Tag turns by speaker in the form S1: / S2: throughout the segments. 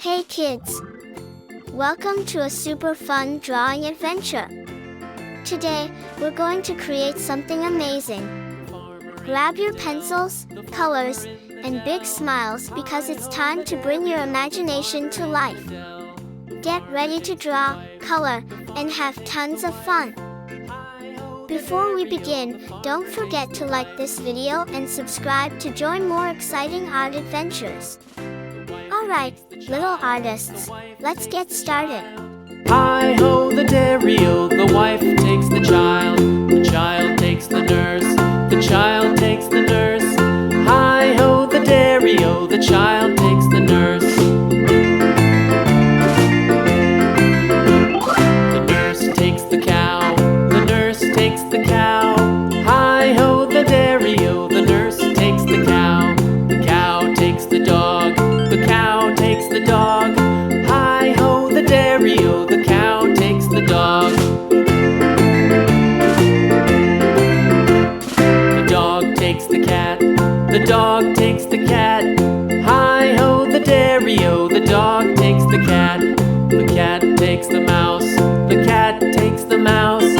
S1: Hey kids! Welcome to a super fun drawing adventure. Today, we're going to create something amazing. Grab your pencils, colors, and big smiles because it's time to bring your imagination to life. Get ready to draw, color, and have tons of fun. Before we begin, don't forget to like this video and subscribe to join more exciting art adventures. Alright, little artists, let's get started.
S2: Hi-ho, the dairy-o, the wife takes the child takes the nurse, the child takes the nurse. Hi-ho, the dairy-o, the child takes the nurse. The nurse takes the cow, the nurse takes the cow. Hi-ho, the dairy-o, the nurse takes the cow takes the dog, the cow takes the dog. Hi-ho, the dairy-o, the cow takes the dog. The dog takes the cat, the dog takes the cat. Hi-ho, the dairy-o, the dog takes the cat takes the mouse, the cat takes the mouse.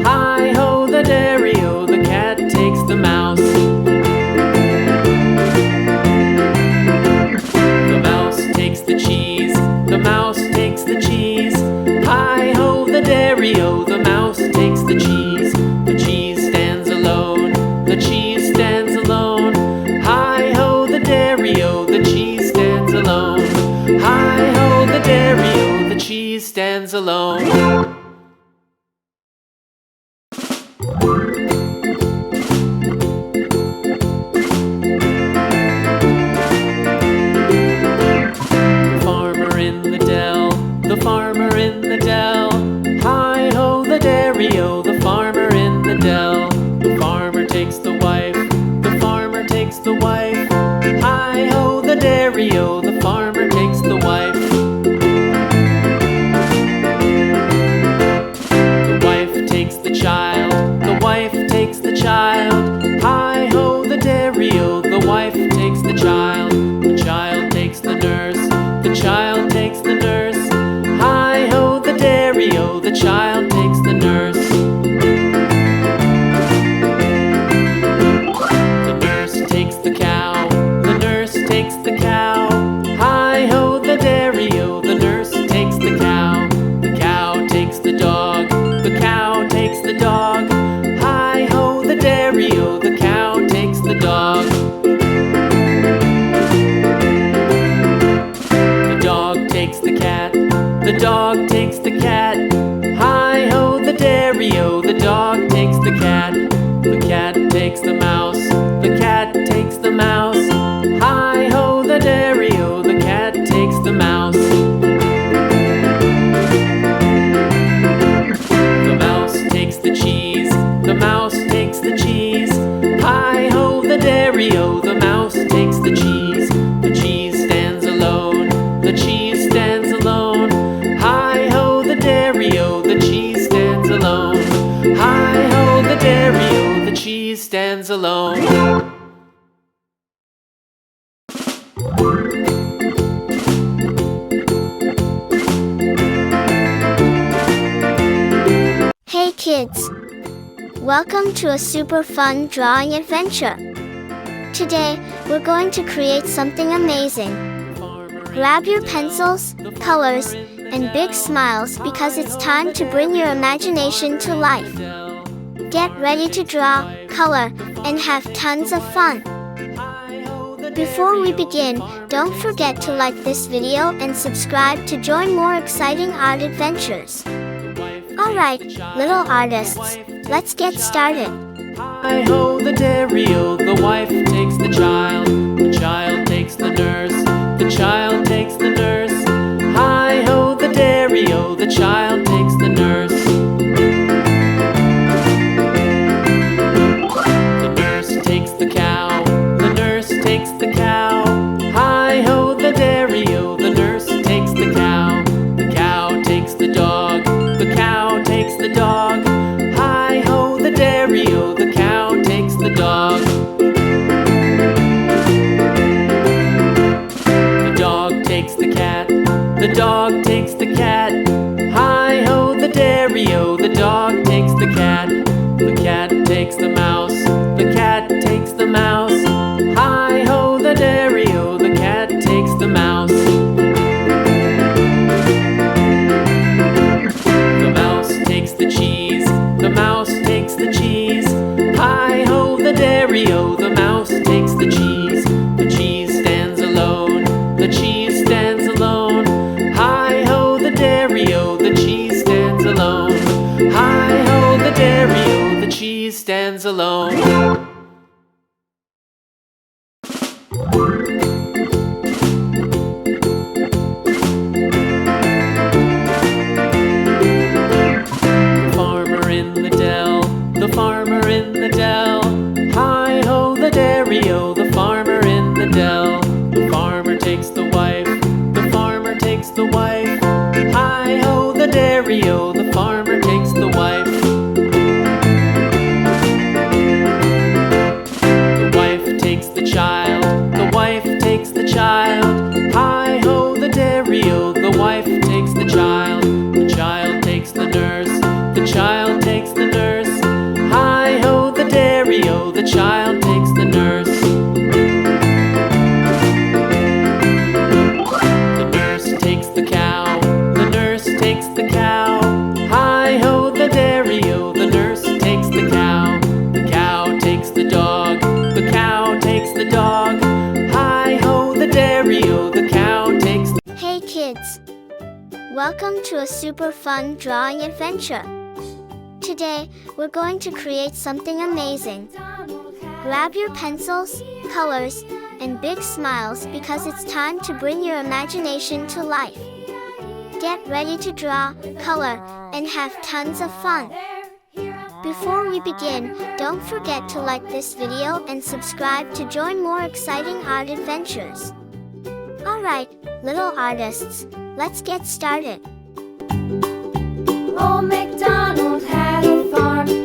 S2: Hi-ho, the dairy-o, the cat takes the mouse. The mouse takes the cheese, the mouse takes the cheese. Hi-ho, the dairy-o, the mouse takes the cheese. The cheese stands alone, the cheese stands alone. Hi-ho, the dairy-o, the cheese stands alone. Hi-ho, the dairy-o, the cheese stands alone. The farmer in the dell. Hi-ho, the dairy-o, the farmer in the dell. The farmer takes the wife, the farmer takes the wife. Hi-ho, the dairy-o, the farmer takes the wife. The wife takes the child, the wife takes the child. Hi-ho, the dairy-o, the wife takes the child takes the nurse, the child takes the nurse. Hi-ho, the dairy-o, the child takes the nurse. The nurse takes the cow, the nurse takes the cow. Hi-ho, the dairy-o, the nurse takes the cow takes the dog, the cow takes the dog. Hi-ho, the dairy-o, the cow takes the dog. The dog takes the cat, the dog takes the cat. Hi-ho, the dairy-o, the dog takes the cat takes the mouse, the cat takes the mouse. Hi-ho, the dairy-o, the cat takes the mouse. The mouse takes the cheese, the mouse takes the cheese. Hi-ho, the dairy-o, the mouse takes the cheese. The cheese stands alone, the cheese stands alone. Hi-ho, the dairy-o, the cheese stands alone. Hi-ho, the dairy-o, the cheese stands alone.
S1: Hey kids! Welcome to a super fun drawing adventure. Today, we're going to create something amazing. Grab your pencils, colors, and big smiles because it's time to bring your imagination to life. Get ready to draw, color, and have tons of fun. Before we begin, don't forget to like this video and subscribe to join more exciting art adventures. Alright, little artists, let's get started.
S2: Hi-ho, the dairy-o, the wife takes the child takes the nurse, the child takes the nurse. Hi-ho, the dairy-o, the child takes the nurse. The nurse takes the cow, the nurse takes the cow. Hi-ho, the dairy-o, the nurse takes the cow takes the dog, the cow takes the dog. Hi-ho, the dairy-o, the cow takes the dog. The dog takes the cat, the dog takes the cat. Hi-ho, the dairy-o, the dog takes the cat takes the mouse, the cat takes the mouse. Hi-ho, the dairy-o, the cat takes the mouse. The mouse takes the cheese, the mouse takes the cheese. Hi-ho, the dairy-o, the mouse takes the cheese. The cheese stands alone, the cheese stands alone. Hi-ho, the dairy-o, the cheese stands alone. Hi-ho, the dairy-o, the cheese stands alone. The farmer in the dell. Hi-ho, the dairy-o, the farmer in the dell. The farmer takes the wife, the farmer takes the wife. Hi-ho, the dairy-o, the farmer takes the wife. The wife takes the child, the wife takes the child. Hi-ho, the dairy-o, the wife takes the child. The child takes the nurse, the child takes the nurse. Hi-ho, the dairy-o, the child takes the nurse. The nurse takes the cow, the nurse takes the cow. Hi-ho, the dairy-o, the nurse takes the cow. The cow takes the dog, the cow takes the dog. Hi-ho, the dairy-o, the cow takes the...
S1: Hey kids! Welcome to a super fun drawing adventure. Today, we're going to create something amazing. Grab your pencils, colors, and big smiles because it's time to bring your imagination to life. Get ready to draw, color, and have tons of fun. Before we begin, don't forget to like this video and subscribe to join more exciting art adventures. Alright, little artists, let's get started.
S3: Old MacDonald had a farm.